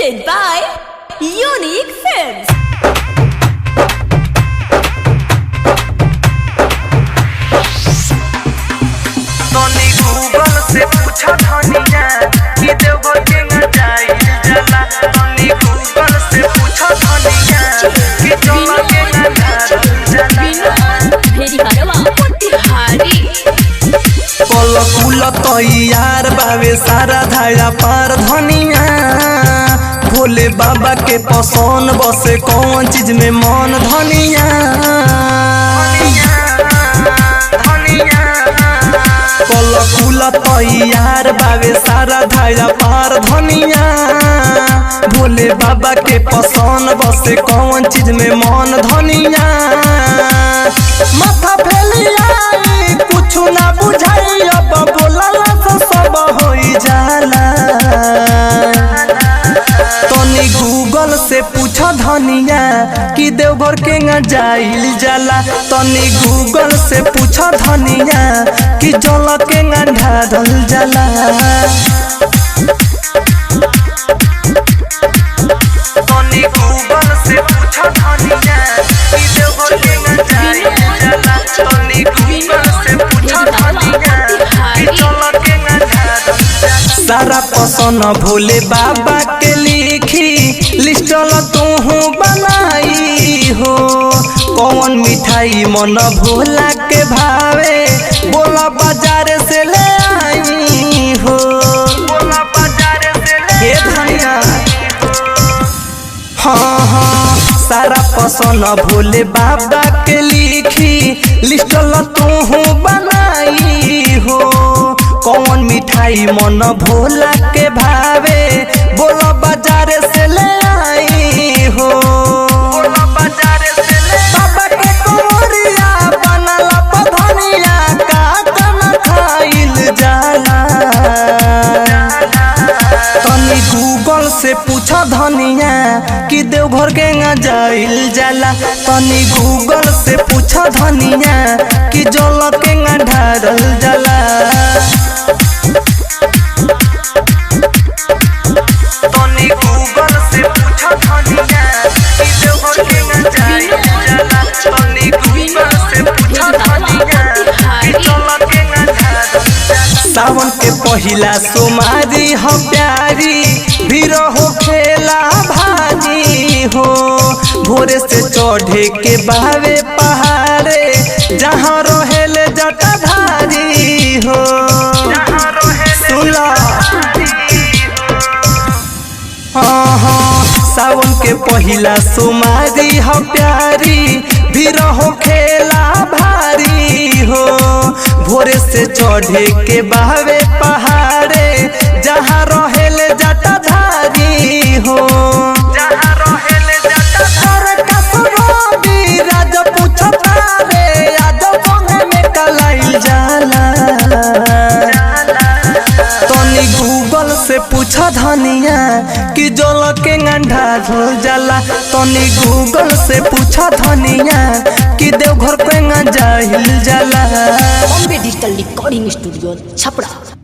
presented by Unique Films. तोनी Google से पूछा धनिया कि देवघर के न जाई जाला। तोनी गूगल से पूछा धनिया कि चला के न जाई कल कुल तैयार बावे सारा धाया पार धनिया। भोले बाबा के पसंद बसे कौन चीज में मन धनिया। कल कुल तैयार बावे सारा धाया पार धनिया। भोले बाबा के पसंद बसे कौन चीज में मन धनिया। माथा फैलिया कुछ ना बुझाई अब बोला से सब होई जाला। तोनी गूगल से पूछा धनिया कि देवघर के न जाइल जाला। तोनी गूगल से पूछा धनिया कि जल के न ढारल जाला। तोनी गूगल से पूछा धनिया कि देवघर के न जाइल जाला। तोनी गूगल से पूछा धनिया कि जल के न ढारल जाला। सारा पसंद भोले बाबा के लिखी लिस्टल तू बनाई हो। कौन मिठाई मन भोला के भावे बोला बाजार से ले आई हो। बोला बाजार से ले धनिया। हाँ सारा पसंद भोले बाबा के लिखी लिस्टल तू बनाई हो। कौन मिठाई मन भोला के भावे बोला बाजार से ले आई हो। बोला बाजार से ले बाबा के कोरिया बनला पधनिया का कन खाइल जाला। तनी गूगल से पूछा धनिया कि देवघर के न जाइल जाला। तनी गूगल से पूछा धनिया कि जल के न ढारल जाला। तनी गूगल से पूछा धनिया कि देवघर के न जाइल जाला। तनी गूगल से पूछा धनिया कि जल के न ढारल जाला। सावन के पहिला सोमारी हो प्यारी भीड़ हो खेला भाजी हो। भोरे से चढ़े के बावे पहाड़े जहाँ रहेले जटाधारी हो। सुला हाँ सावन के पहिला सोमारी हो प्यारी भीड़ हो खेला भारी हो। भोरे से चढ़े के बावे पहाड़े जहाँ रहेले जटाधारी हो। जहाँ रहेले जटाधारी कसुरबी राज पूछता रे आज बंगे में कलाइल जाला। तनी गूगल से पूछा धनिया कि जल के न ढारल जाला। तनी गूगल से पूछा धनिया कि देवघर के न जाइल जाला। Bombay digital recording studio Chhapra.